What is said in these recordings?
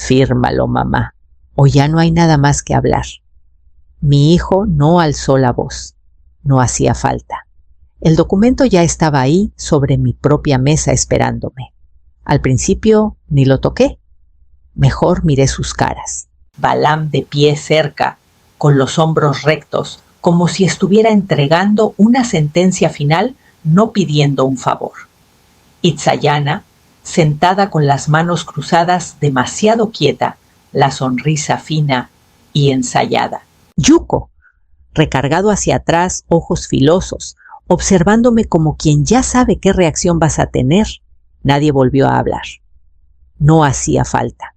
Fírmalo, mamá, o ya no hay nada más que hablar. Mi hijo no alzó la voz. No hacía falta. El documento ya estaba ahí sobre mi propia mesa esperándome. Al principio ni lo toqué. Mejor miré sus caras. Balaam de pie cerca, con los hombros rectos, como si estuviera entregando una sentencia final, no pidiendo un favor. Itzayana, sentada con las manos cruzadas, demasiado quieta, la sonrisa fina y ensayada. Yuko, recargado hacia atrás, ojos filosos, observándome como quien ya sabe qué reacción vas a tener. Nadie volvió a hablar. No hacía falta.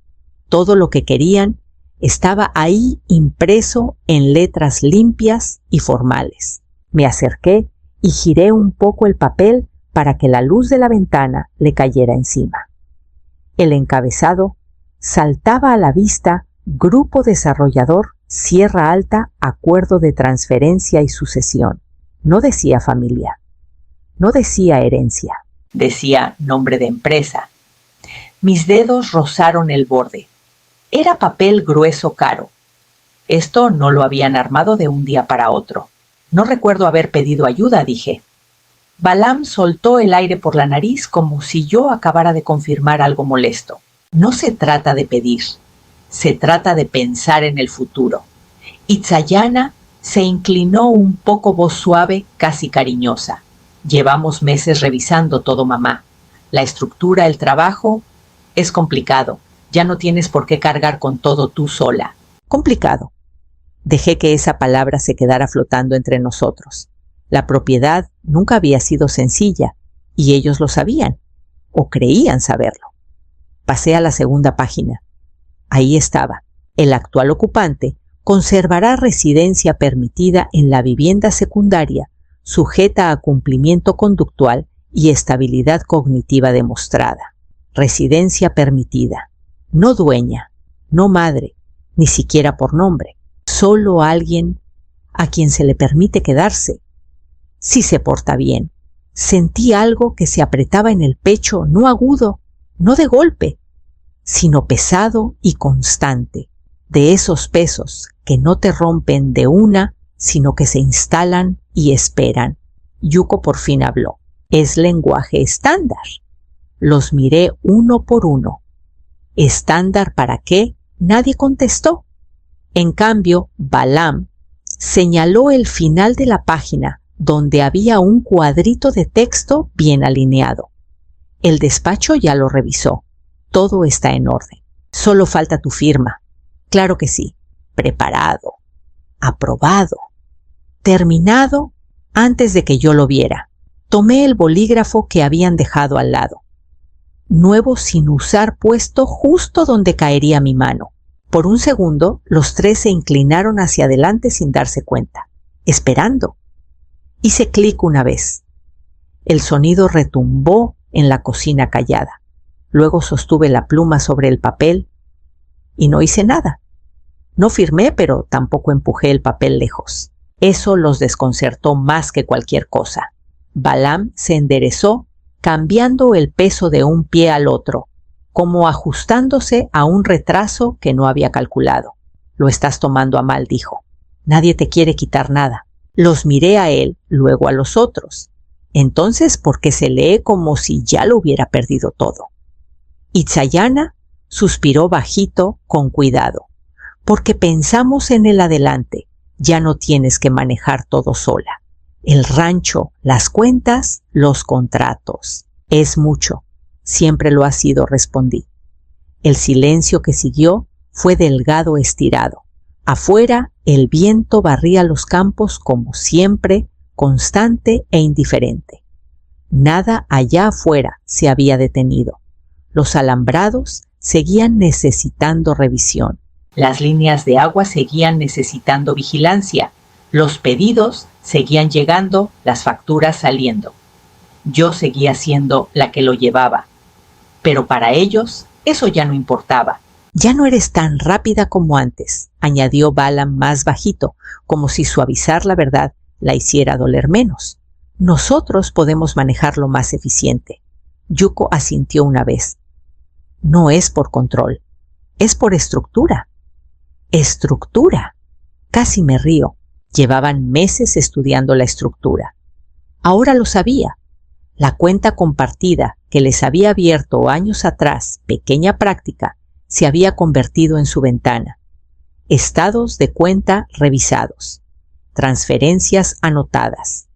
Todo lo que querían estaba ahí impreso en letras limpias y formales. Me acerqué y giré un poco el papel para que la luz de la ventana le cayera encima. El encabezado saltaba a la vista: Grupo Desarrollador Sierra Alta, Acuerdo de Transferencia y Sucesión. No decía familia, no decía herencia, decía nombre de empresa. Mis dedos rozaron el borde. Era papel grueso caro. Esto no lo habían armado de un día para otro. No recuerdo haber pedido ayuda, dije. Balaam soltó el aire por la nariz como si yo acabara de confirmar algo molesto. No se trata de pedir, se trata de pensar en el futuro. Itzayana se inclinó un poco, voz suave, casi cariñosa. Llevamos meses revisando todo, mamá. La estructura, el trabajo, es complicado. Ya no tienes por qué cargar con todo tú sola. Complicado. Dejé que esa palabra se quedara flotando entre nosotros. La propiedad nunca había sido sencilla, y ellos lo sabían, o creían saberlo. Pasé a la segunda página. Ahí estaba: el actual ocupante conservará residencia permitida en la vivienda secundaria, sujeta a cumplimiento conductual y estabilidad cognitiva demostrada. Residencia permitida. No dueña, no madre, ni siquiera por nombre. Solo alguien a quien se le permite quedarse, si se porta bien. Sentí algo que se apretaba en el pecho, no agudo, no de golpe, sino pesado y constante, de esos pesos que no te rompen de una, sino que se instalan y esperan. Yuko por fin habló. Es lenguaje estándar. Los miré uno por uno. ¿Estándar para qué? Nadie contestó. En cambio, Balaam señaló el final de la página, donde había un cuadrito de texto bien alineado. El despacho ya lo revisó. Todo está en orden. Solo falta tu firma. Claro que sí. Preparado. Aprobado. Terminado antes de que yo lo viera. Tomé el bolígrafo que habían dejado al lado. Nuevo sin usar, puesto justo donde caería mi mano. Por un segundo, los tres se inclinaron hacia adelante sin darse cuenta, esperando. Hice clic una vez. El sonido retumbó en la cocina callada. Luego sostuve la pluma sobre el papel y no hice nada. No firmé, pero tampoco empujé el papel lejos. Eso los desconcertó más que cualquier cosa. Balaam se enderezó, cambiando el peso de un pie al otro, como ajustándose a un retraso que no había calculado. Lo estás tomando a mal, dijo. Nadie te quiere quitar nada. Los miré a él, luego a los otros. Entonces, ¿por qué se lee como si ya lo hubiera perdido todo? Itzayana suspiró bajito, con cuidado. Porque pensamos en el adelante. Ya no tienes que manejar todo sola. El rancho, las cuentas, los contratos. Es mucho. Siempre lo ha sido, respondí. El silencio que siguió fue delgado, estirado. Afuera, el viento barría los campos como siempre, constante e indiferente. Nada allá afuera se había detenido. Los alambrados seguían necesitando revisión. Las líneas de agua seguían necesitando vigilancia. Los pedidos seguían llegando, las facturas saliendo. Yo seguía siendo la que lo llevaba. Pero para ellos eso ya no importaba. Ya no eres tan rápida como antes, añadió Balaam más bajito, como si suavizar la verdad la hiciera doler menos. Nosotros podemos manejarlo más eficiente. Yuko asintió una vez. No es por control, Es por estructura. ¡Estructura! Casi me río. Llevaban meses estudiando la estructura. Ahora lo sabía. La cuenta compartida que les había abierto años atrás, pequeña práctica, se había convertido en su ventana. Estados de cuenta revisados. Transferencias anotadas.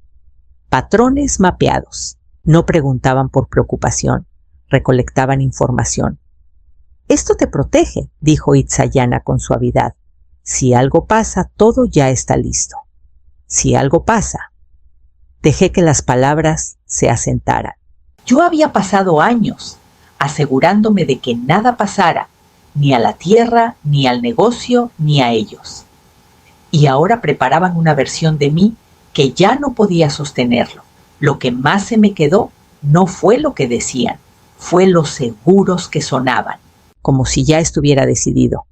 Patrones mapeados. No preguntaban por preocupación, recolectaban información. «Esto te protege», dijo Itzayana con suavidad. «Si algo pasa, todo ya está listo. Si algo pasa». Dejé que las palabras se asentaran. Yo había pasado años asegurándome de que nada pasara, ni a la tierra, ni al negocio, ni a ellos. Y ahora preparaban una versión de mí que ya no podía sostenerlo. Lo que más se me quedó no fue lo que decían, fue lo seguros que sonaban. Como si ya estuviera decidido,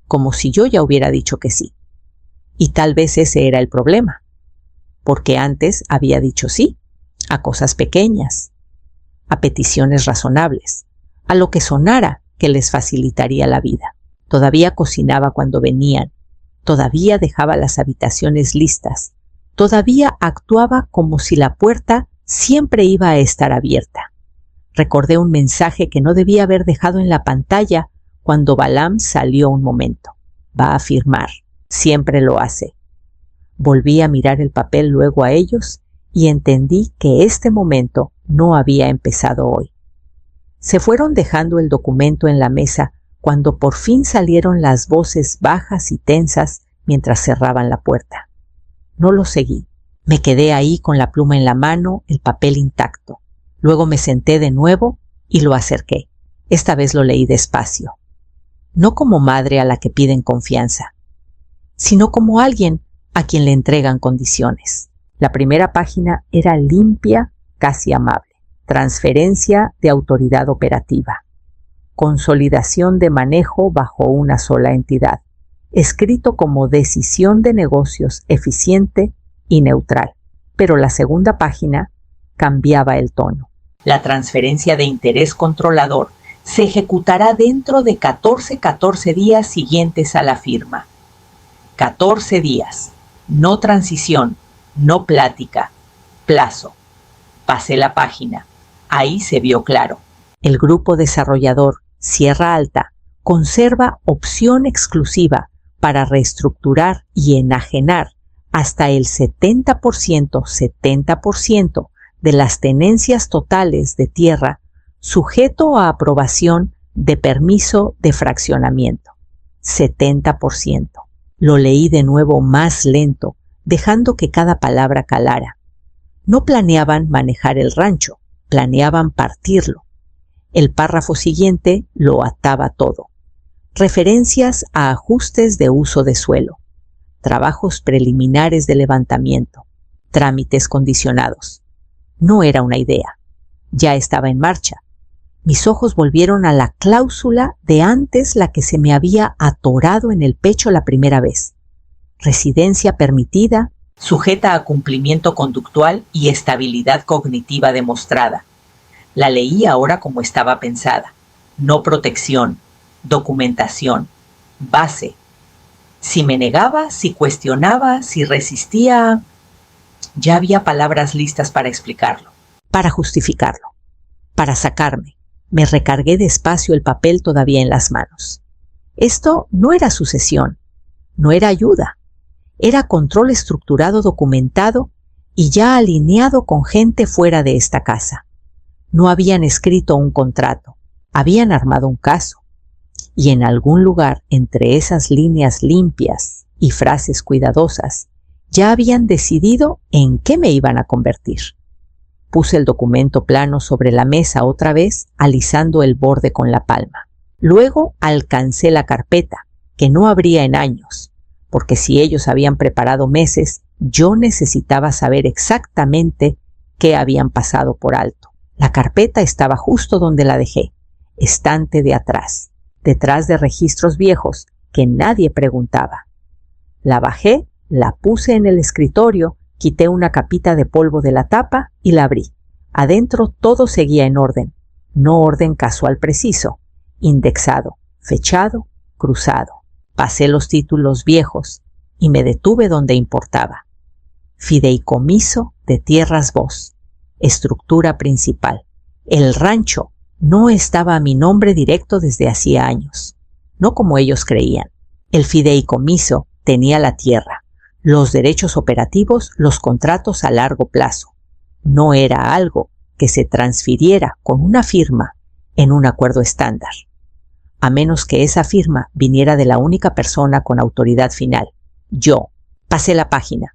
como si yo ya hubiera dicho que sí. Y tal vez ese era el problema, porque antes había dicho sí, a cosas pequeñas, a peticiones razonables, a lo que sonara que les facilitaría la vida. Todavía cocinaba cuando venían, todavía dejaba las habitaciones listas, todavía actuaba como si la puerta siempre iba a estar abierta. Recordé un mensaje que no debía haber dejado en la pantalla cuando Balaam salió un momento. Va a firmar, siempre lo hace. Volví a mirar el papel luego a ellos y entendí que este momento no había empezado hoy. Se fueron dejando el documento en la mesa cuando por fin salieron las voces bajas y tensas mientras cerraban la puerta. No lo seguí. Me quedé ahí con la pluma en la mano, el papel intacto. Luego me senté de nuevo y lo acerqué. Esta vez lo leí despacio. No como madre a la que piden confianza, sino como alguien a quien le entregan condiciones. La primera página era limpia, casi amable. Transferencia de autoridad operativa. Consolidación de manejo bajo una sola entidad. Escrito como decisión de negocios eficiente y neutral. Pero la segunda página cambiaba el tono. La transferencia de interés controlador se ejecutará dentro de 14 días siguientes a la firma. 14 días. No transición, no plática. Plazo. Pasé la página. Ahí se vio claro. El grupo desarrollador Sierra Alta conserva opción exclusiva para reestructurar y enajenar hasta el 70% de las tenencias totales de tierra sujeto a aprobación de permiso de fraccionamiento. 70%. Lo leí de nuevo más lento, dejando que cada palabra calara. No planeaban manejar el rancho, planeaban partirlo. El párrafo siguiente lo ataba todo. Referencias a ajustes de uso de suelo, trabajos preliminares de levantamiento, trámites condicionados. No era una idea, ya estaba en marcha. Mis ojos volvieron a la cláusula de antes, la que se me había atorado en el pecho la primera vez. Residencia permitida, sujeta a cumplimiento conductual y estabilidad cognitiva demostrada. La leí ahora como estaba pensada. No protección, documentación, base. Si me negaba, si cuestionaba, si resistía, ya había palabras listas para explicarlo, para justificarlo, para sacarme. Me recargué despacio el papel todavía en las manos. Esto no era sucesión, no era ayuda, era control estructurado, documentado y ya alineado con gente fuera de esta casa. No habían escrito un contrato, habían armado un caso. Y en algún lugar entre esas líneas limpias y frases cuidadosas, ya habían decidido en qué me iban a convertir. Puse el documento plano sobre la mesa otra vez, alisando el borde con la palma. Luego alcancé la carpeta, que no abría en años, porque si ellos habían preparado meses, yo necesitaba saber exactamente qué habían pasado por alto. La carpeta estaba justo donde la dejé, estante de atrás, detrás de registros viejos que nadie preguntaba. La bajé, la puse en el escritorio, quité una capita de polvo de la tapa y la abrí. Adentro todo seguía en orden, no orden casual preciso, indexado, fechado cruzado. Pasé los títulos viejos y me detuve donde importaba. Fideicomiso de Tierras Voz. Estructura principal. El rancho no estaba a mi nombre directo desde hacía años. No como ellos creían. El fideicomiso tenía la tierra, los derechos operativos, los contratos a largo plazo. No era algo que se transfiriera con una firma en un acuerdo estándar, a menos que esa firma viniera de la única persona con autoridad final. Yo. Pasé la página.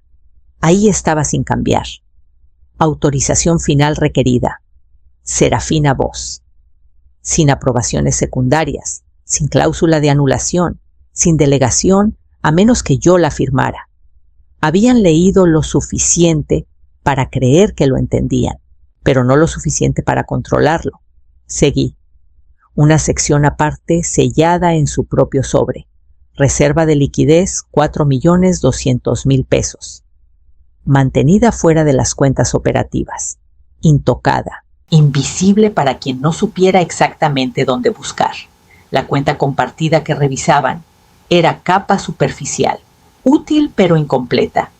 Ahí estaba sin cambiar. Autorización final requerida. Serafina Voz. Sin aprobaciones secundarias, sin cláusula de anulación, sin delegación, a menos que yo la firmara. Habían leído lo suficiente para creer que lo entendían, pero no lo suficiente para controlarlo. Seguí. Una sección aparte sellada en su propio sobre. Reserva de liquidez 4.200.000 pesos. Mantenida fuera de las cuentas operativas. Intocada. Invisible para quien no supiera exactamente dónde buscar. La cuenta compartida que revisaban era capa superficial, útil pero incompleta.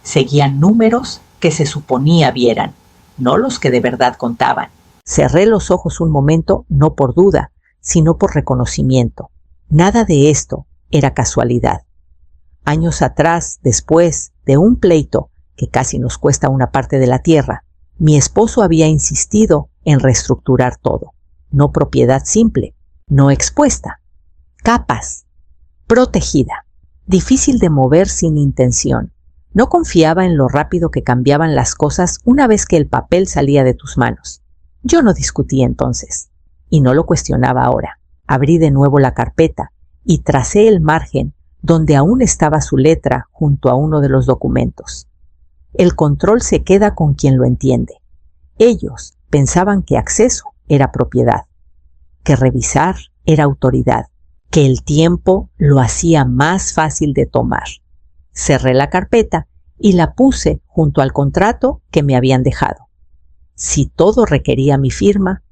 Seguían números que se suponía vieran, no los que de verdad contaban. Cerré los ojos un momento, no por duda, sino por reconocimiento. Nada de esto era casualidad. Años atrás, después de un pleito que casi nos cuesta una parte de la tierra, mi esposo había insistido en reestructurar todo. No propiedad simple, no expuesta. Capas. Protegida. Difícil de mover sin intención. No confiaba en lo rápido que cambiaban las cosas una vez que el papel salía de tus manos. Yo no discutí entonces, y no lo cuestionaba ahora. Abrí de nuevo la carpeta y tracé el margen donde aún estaba su letra junto a uno de los documentos. El control se queda con quien lo entiende. Ellos pensaban que acceso era propiedad, que revisar era autoridad, que el tiempo lo hacía más fácil de tomar. Cerré la carpeta y la puse junto al contrato que me habían dejado. Si todo requería mi firma,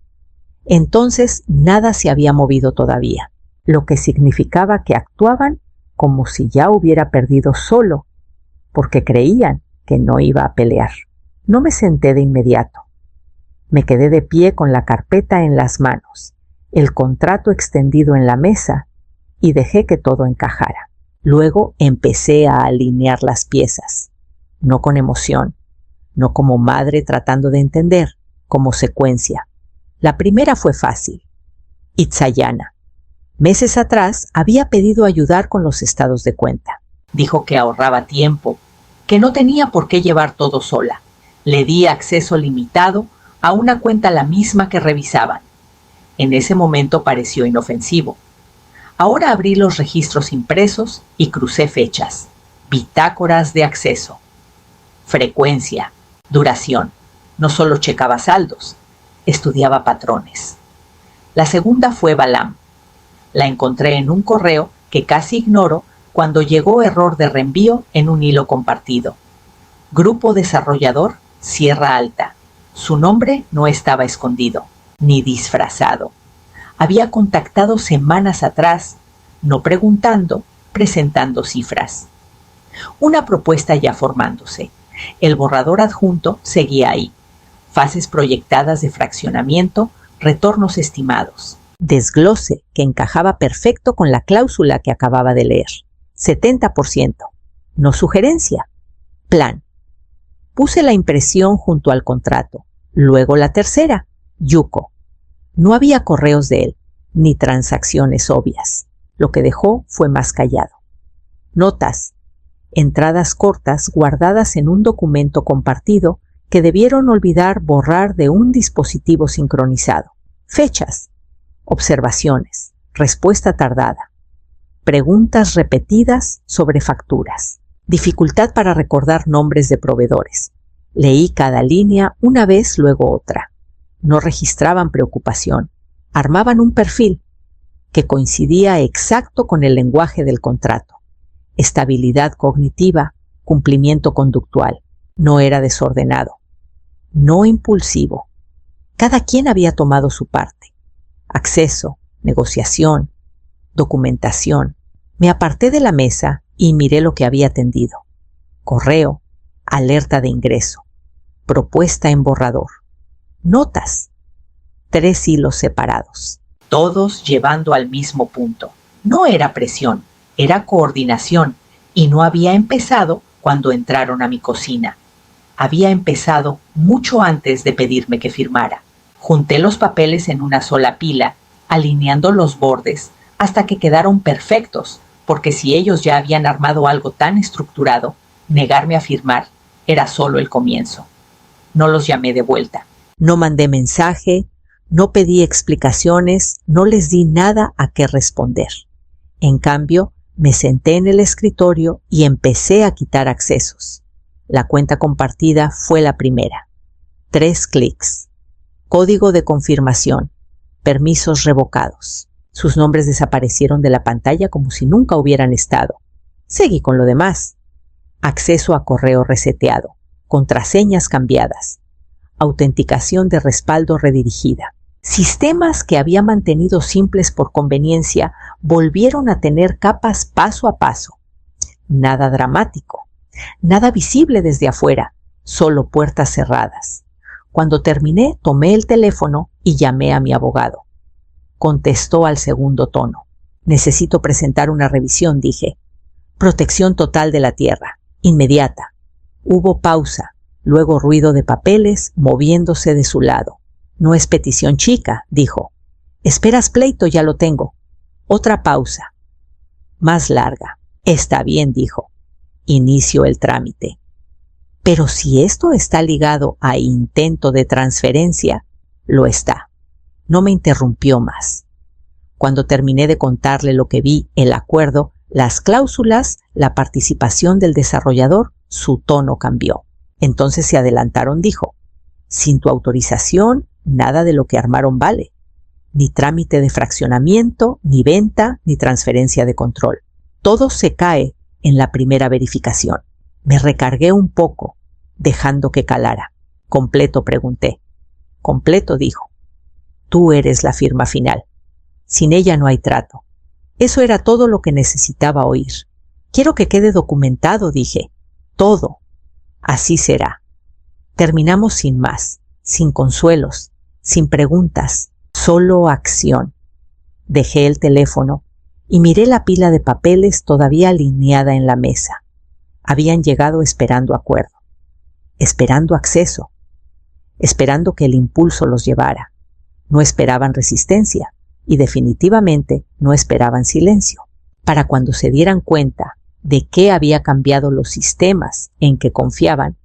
entonces nada se había movido todavía, lo que significaba que actuaban como si ya hubiera perdido solo, porque creían que no iba a pelear. No me senté de inmediato. Me quedé de pie con la carpeta en las manos, el contrato extendido en la mesa, y dejé que todo encajara. Luego empecé a alinear las piezas, no con emoción, no como madre tratando de entender, como secuencia. La primera fue fácil. Itzayana. Meses atrás había pedido ayudar con los estados de cuenta. Dijo que ahorraba tiempo, que no tenía por qué llevar todo sola. Le di acceso limitado a una cuenta la misma que revisaban. En ese momento pareció inofensivo. Ahora abrí los registros impresos y crucé fechas. Bitácoras de acceso. Frecuencia. Duración. No solo checaba saldos, estudiaba patrones. La segunda fue Balam. La encontré en un correo que casi ignoro cuando llegó error de reenvío en un hilo compartido. Grupo desarrollador Sierra Alta. Su nombre no estaba escondido, ni disfrazado. Había contactado semanas atrás, no preguntando, presentando cifras. Una propuesta ya formándose. El borrador adjunto seguía ahí. Fases proyectadas de fraccionamiento, retornos estimados. Desglose que encajaba perfecto con la cláusula que acababa de leer. 70%. No sugerencia. Plan. Puse la impresión junto al contrato. Luego la tercera. Yuko. No había correos de él, ni transacciones obvias. Lo que dejó fue más callado. Notas. Entradas cortas guardadas en un documento compartido que debieron olvidar borrar de un dispositivo sincronizado. Fechas. Observaciones. Respuesta tardada. Preguntas repetidas sobre facturas. Dificultad para recordar nombres de proveedores. Leí cada línea una vez, luego otra. No registraban preocupación. Armaban un perfil que coincidía exacto con el lenguaje del contrato. Estabilidad cognitiva, cumplimiento conductual. No era desordenado. No impulsivo. Cada quien había tomado su parte. Acceso, negociación, documentación. Me aparté de la mesa y miré lo que había tendido. Correo, alerta de ingreso, propuesta en borrador, notas, 3 hilos separados, todos llevando al mismo punto. No era presión, era coordinación, y no había empezado cuando entraron a mi cocina. Había empezado mucho antes de pedirme que firmara. Junté los papeles en una sola pila, alineando los bordes hasta que quedaron perfectos, porque si ellos ya habían armado algo tan estructurado, negarme a firmar era solo el comienzo. No los llamé de vuelta. No mandé mensaje, no pedí explicaciones, no les di nada a qué responder. En cambio, me senté en el escritorio y empecé a quitar accesos. La cuenta compartida fue la primera. 3 clics. Código de confirmación. Permisos revocados. Sus nombres desaparecieron de la pantalla como si nunca hubieran estado. Seguí con lo demás. Acceso a correo reseteado. Contraseñas cambiadas. Autenticación de respaldo redirigida. Sistemas que había mantenido simples por conveniencia volvieron a tener capas paso a paso. Nada dramático. Nada visible desde afuera. Solo puertas cerradas. Cuando terminé, tomé el teléfono y llamé a mi abogado. Contestó al segundo tono. Necesito presentar una revisión, dije. Protección total de la tierra. Inmediata. Hubo pausa, luego ruido de papeles moviéndose de su lado. No es petición chica, dijo. Esperas pleito, ya lo tengo. Otra pausa. Más larga. Está bien, dijo. Inicio el trámite. Pero si esto está ligado a intento de transferencia, lo está. No me interrumpió más. Cuando terminé de contarle lo que vi, el acuerdo, las cláusulas, la participación del desarrollador, su tono cambió. Entonces se adelantaron, dijo. Sin tu autorización, nada de lo que armaron vale. Ni trámite de fraccionamiento, ni venta, ni transferencia de control. Todo se cae en la primera verificación. Me recargué un poco, dejando que calara. ¿Completo?, pregunté. Completo, dijo. Tú eres la firma final. Sin ella no hay trato. Eso era todo lo que necesitaba oír. Quiero que quede documentado, dije. Todo. Así será. Terminamos sin más, sin consuelos, sin preguntas, solo acción. Dejé el teléfono y miré la pila de papeles todavía alineada en la mesa. Habían llegado esperando acuerdo, esperando acceso, esperando que el impulso los llevara. No esperaban resistencia y definitivamente no esperaban silencio. Para cuando se dieran cuenta de qué había cambiado los sistemas en que confiaban,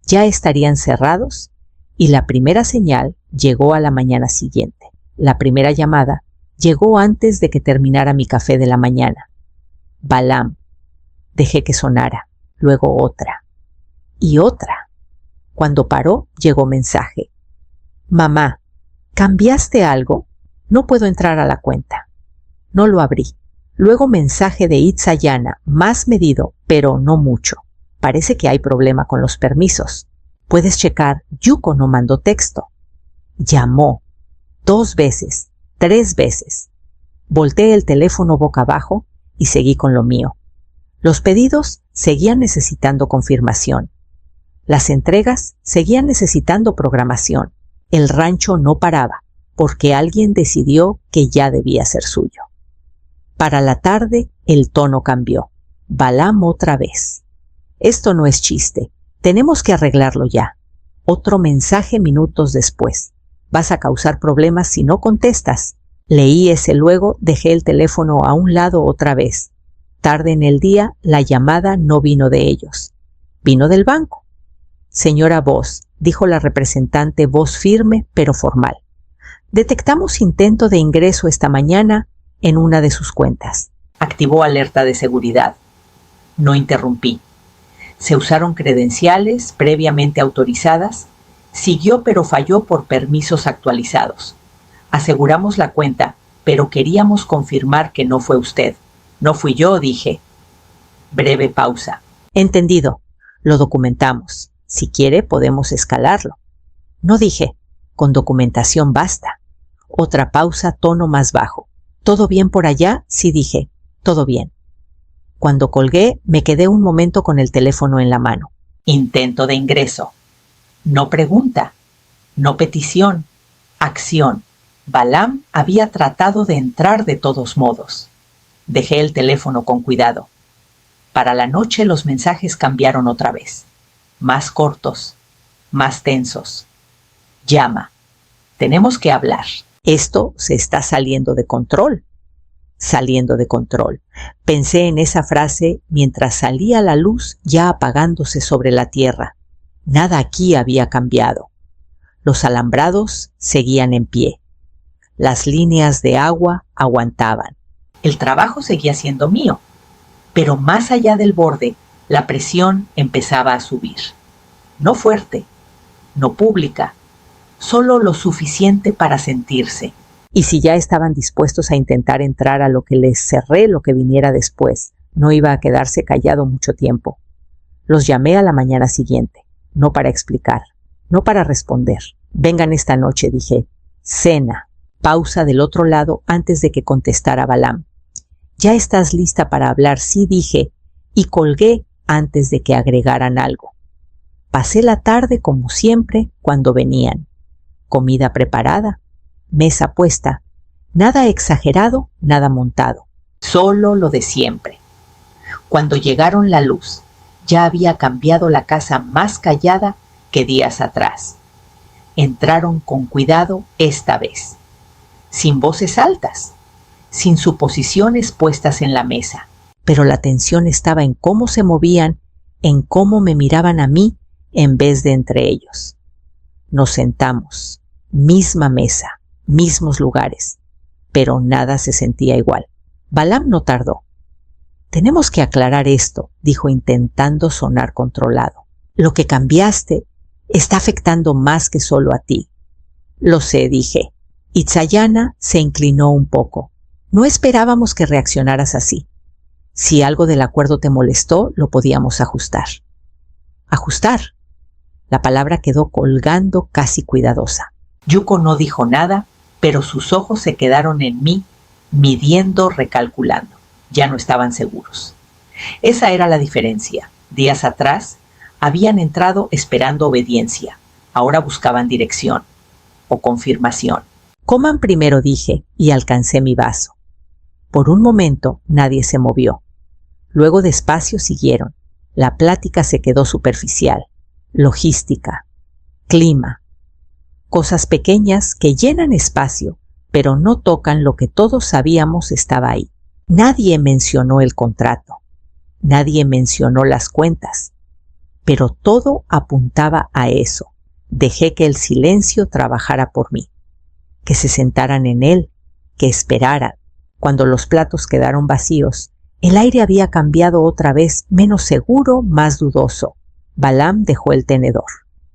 ya estarían cerrados y la primera señal llegó a la mañana siguiente. La primera llamada llegó antes de que terminara mi café de la mañana. Balam. Dejé que sonara, luego otra y otra. Cuando paró, llegó mensaje. Mamá, ¿cambiaste algo? No puedo entrar a la cuenta. No lo abrí. Luego mensaje de Itzayana, más medido, pero no mucho. Parece que hay problema con los permisos. Puedes checar, Yuko no mandó texto. Llamó. 2 veces, 3 veces. Volteé el teléfono boca abajo y seguí con lo mío. Los pedidos seguían necesitando confirmación. Las entregas seguían necesitando programación. El rancho no paraba, porque alguien decidió que ya debía ser suyo. Para la tarde, el tono cambió. Balam otra vez. Esto no es chiste. Tenemos que arreglarlo ya. Otro mensaje minutos después. Vas a causar problemas si no contestas. Leí ese luego, dejé el teléfono a un lado otra vez. Tarde en el día, la llamada no vino de ellos. Vino del banco. Señora Voss, dijo la representante, voz firme pero formal. Detectamos intento de ingreso esta mañana en una de sus cuentas. Activó alerta de seguridad. No interrumpí. Se usaron credenciales previamente autorizadas. Siguió pero falló por permisos actualizados. Aseguramos la cuenta, pero queríamos confirmar que no fue usted. No fui yo, dije. Breve pausa. Entendido. Lo documentamos. Si quiere, podemos escalarlo. No, dije. Con documentación basta. Otra pausa, tono más bajo. ¿Todo bien por allá? Sí, dije. Todo bien. Cuando colgué, me quedé un momento con el teléfono en la mano. Intento de ingreso. No pregunta. No petición. Acción. Balaam había tratado de entrar de todos modos. Dejé el teléfono con cuidado. Para la noche los mensajes cambiaron otra vez. Más cortos. Más tensos. Llama. Tenemos que hablar. Esto se está saliendo de control. Saliendo de control. Pensé en esa frase mientras salía la luz ya apagándose sobre la tierra. Nada aquí había cambiado. Los alambrados seguían en pie. Las líneas de agua aguantaban. El trabajo seguía siendo mío, pero más allá del borde, la presión empezaba a subir. No fuerte, no pública, solo lo suficiente para sentirse. Y si ya estaban dispuestos a intentar entrar a lo que les cerré lo que viniera después, no iba a quedarse callado mucho tiempo. Los llamé a la mañana siguiente, no para explicar, no para responder. Vengan esta noche, dije. Cena. Pausa del otro lado antes de que contestara Balaam. ¿Ya estás lista para hablar? Sí, dije, y colgué antes de que agregaran algo. Pasé la tarde como siempre cuando venían. Comida preparada, mesa puesta, nada exagerado, nada montado. Solo lo de siempre. Cuando llegaron la luz, ya había cambiado la casa más callada que días atrás. Entraron con cuidado esta vez. Sin voces altas, sin suposiciones puestas en la mesa. Pero la tensión estaba en cómo se movían, en cómo me miraban a mí en vez de entre ellos. Nos sentamos, misma mesa, mismos lugares, pero nada se sentía igual. Balaam no tardó. Tenemos que aclarar esto, dijo intentando sonar controlado. Lo que cambiaste está afectando más que solo a ti. Lo sé, dije. Itzayana se inclinó un poco. No esperábamos que reaccionaras así. Si algo del acuerdo te molestó, lo podíamos ajustar. ¿Ajustar? La palabra quedó colgando casi cuidadosa. Yuko no dijo nada, pero sus ojos se quedaron en mí, midiendo, recalculando. Ya no estaban seguros. Esa era la diferencia. Días atrás, habían entrado esperando obediencia. Ahora buscaban dirección o confirmación. Coman primero, dije, y alcancé mi vaso. Por un momento nadie se movió. Luego despacio siguieron. La plática se quedó superficial. Logística, clima, cosas pequeñas que llenan espacio, pero no tocan lo que todos sabíamos estaba ahí. Nadie mencionó el contrato. Nadie mencionó las cuentas. Pero todo apuntaba a eso. Dejé que el silencio trabajara por mí. Que se sentaran en él, que esperaran. Cuando los platos quedaron vacíos, el aire había cambiado otra vez, menos seguro, más dudoso. Balaam dejó el tenedor.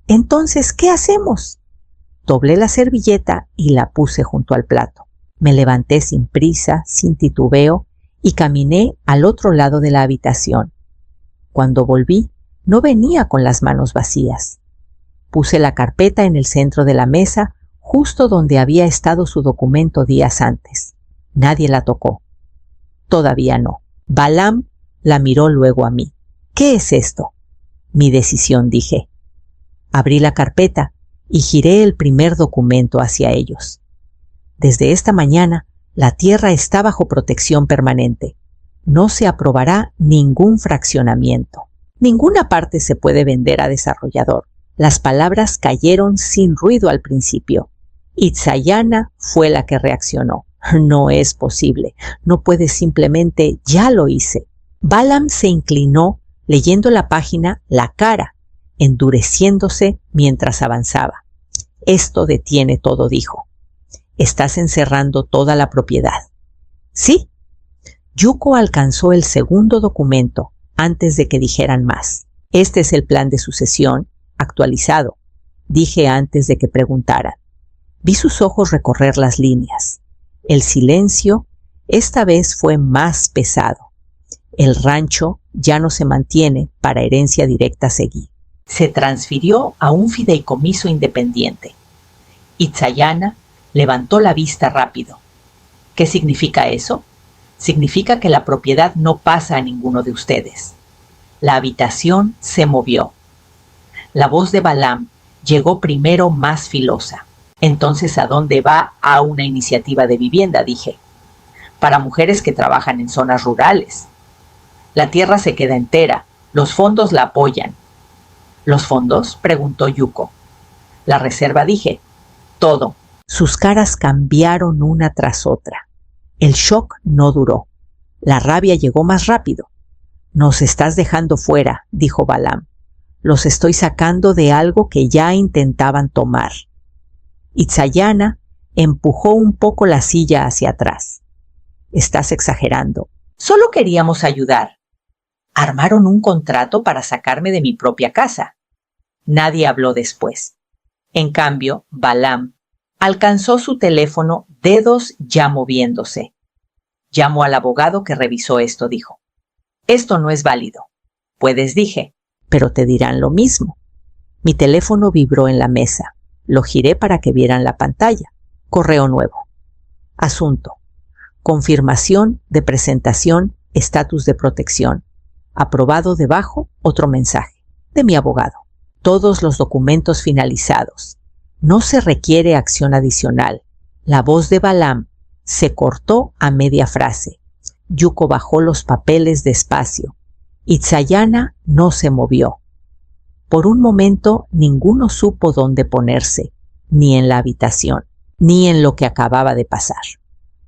Entonces, ¿qué hacemos? Doblé la servilleta y la puse junto al plato. Me levanté sin prisa, sin titubeo, y caminé al otro lado de la habitación. Cuando volví, no venía con las manos vacías. Puse la carpeta en el centro de la mesa, justo donde había estado su documento días antes. Nadie la tocó. Todavía no. Balaam la miró luego a mí. ¿Qué es esto? Mi decisión, dije. Abrí la carpeta y giré el primer documento hacia ellos. Desde esta mañana, la tierra está bajo protección permanente. No se aprobará ningún fraccionamiento. Ninguna parte se puede vender a desarrollador. Las palabras cayeron sin ruido al principio. Itzayana fue la que reaccionó. No es posible. No puedes simplemente, ya lo hice. Balaam se inclinó, leyendo la página, la cara, endureciéndose mientras avanzaba. Esto detiene todo, dijo. Estás encerrando toda la propiedad. Sí. Yuko alcanzó el segundo documento antes de que dijeran más. Este es el plan de sucesión, actualizado, dije antes de que preguntaran. Vi sus ojos recorrer las líneas. El silencio esta vez fue más pesado. El rancho ya no se mantiene para herencia directa seguí. Se transfirió a un fideicomiso independiente. Itzayana levantó la vista rápido. ¿Qué significa eso? Significa que la propiedad no pasa a ninguno de ustedes. La habitación se movió. La voz de Balaam llegó primero más filosa. Entonces, ¿a dónde va a una iniciativa de vivienda?, dije. Para mujeres que trabajan en zonas rurales. La tierra se queda entera. Los fondos la apoyan. ¿Los fondos?, preguntó Yuko. La reserva, dije. Todo. Sus caras cambiaron una tras otra. El shock no duró. La rabia llegó más rápido. Nos estás dejando fuera, dijo Balaam. Los estoy sacando de algo que ya intentaban tomar. Itzayana empujó un poco la silla hacia atrás. Estás exagerando. Solo queríamos ayudar. Armaron un contrato para sacarme de mi propia casa. Nadie habló después. En cambio, Balaam alcanzó su teléfono, dedos ya moviéndose. Llamó al abogado que revisó esto, dijo. Esto no es válido. Puedes, dije, pero te dirán lo mismo. Mi teléfono vibró en la mesa. Lo giré para que vieran la pantalla. Correo nuevo. Asunto. Confirmación de presentación, estatus de protección. Aprobado debajo, otro mensaje. De mi abogado. Todos los documentos finalizados. No se requiere acción adicional. La voz de Balaam se cortó a media frase. Yuko bajó los papeles despacio. Itzayana no se movió. Por un momento ninguno supo dónde ponerse, ni en la habitación, ni en lo que acababa de pasar.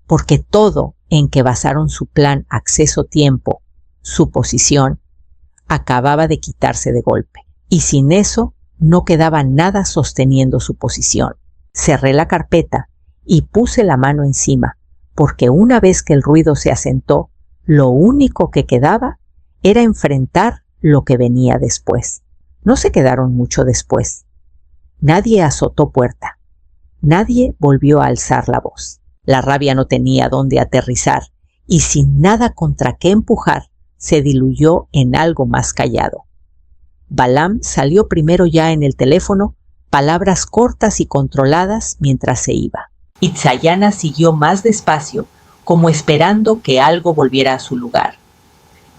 Porque todo en que basaron su plan acceso-tiempo, su posición, acababa de quitarse de golpe. Y sin eso no quedaba nada sosteniendo su posición. Cerré la carpeta y puse la mano encima, porque una vez que el ruido se asentó, lo único que quedaba era enfrentar lo que venía después. No se quedaron mucho después. Nadie azotó puerta. Nadie volvió a alzar la voz. La rabia no tenía dónde aterrizar y sin nada contra qué empujar, se diluyó en algo más callado. Balaam salió primero ya en el teléfono, palabras cortas y controladas mientras se iba. Itzayana siguió más despacio, como esperando que algo volviera a su lugar.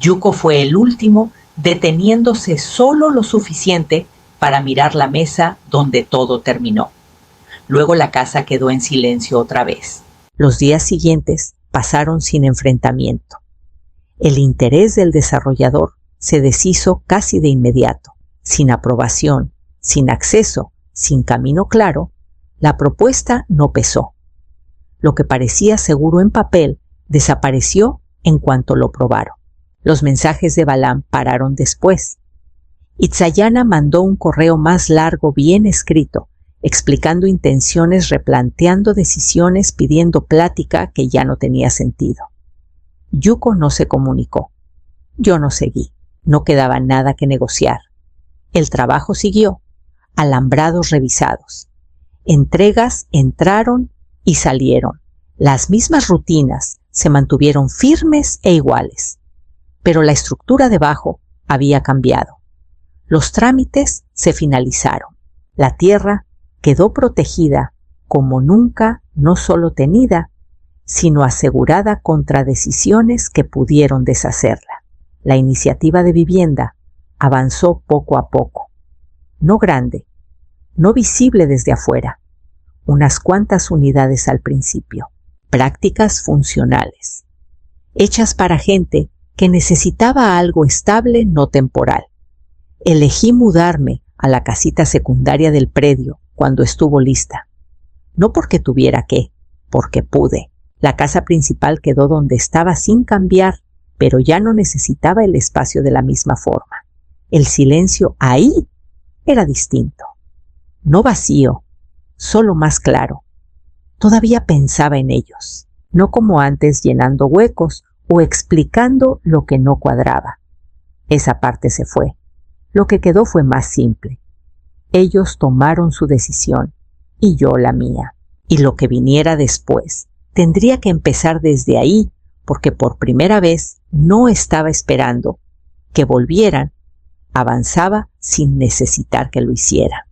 Yuko fue el último, deteniéndose solo lo suficiente para mirar la mesa donde todo terminó. Luego la casa quedó en silencio otra vez. Los días siguientes pasaron sin enfrentamiento. El interés del desarrollador se deshizo casi de inmediato. Sin aprobación, sin acceso, sin camino claro, la propuesta no pesó. Lo que parecía seguro en papel desapareció en cuanto lo probaron. Los mensajes de Balaam pararon después. Itzayana mandó un correo más largo bien escrito, explicando intenciones, replanteando decisiones, pidiendo plática que ya no tenía sentido. Yuko no se comunicó. Yo no seguí. No quedaba nada que negociar. El trabajo siguió. Alambrados revisados. Entregas entraron y salieron. Las mismas rutinas se mantuvieron firmes e iguales. Pero la estructura debajo había cambiado. Los trámites se finalizaron. La tierra quedó protegida como nunca, no solo tenida, sino asegurada contra decisiones que pudieron deshacerla. La iniciativa de vivienda avanzó poco a poco. No grande, no visible desde afuera. Unas cuantas unidades al principio. Prácticas funcionales. Hechas para gente que necesitaba algo estable, no temporal. Elegí mudarme a la casita secundaria del predio cuando estuvo lista. No porque tuviera que, porque pude. La casa principal quedó donde estaba sin cambiar, pero ya no necesitaba el espacio de la misma forma. El silencio ahí era distinto. No vacío, solo más claro. Todavía pensaba en ellos, no como antes llenando huecos o explicando lo que no cuadraba. Esa parte se fue. Lo que quedó fue más simple. Ellos tomaron su decisión y yo la mía. Y lo que viniera después tendría que empezar desde ahí, porque por primera vez no estaba esperando que volvieran. Avanzaba sin necesitar que lo hiciera.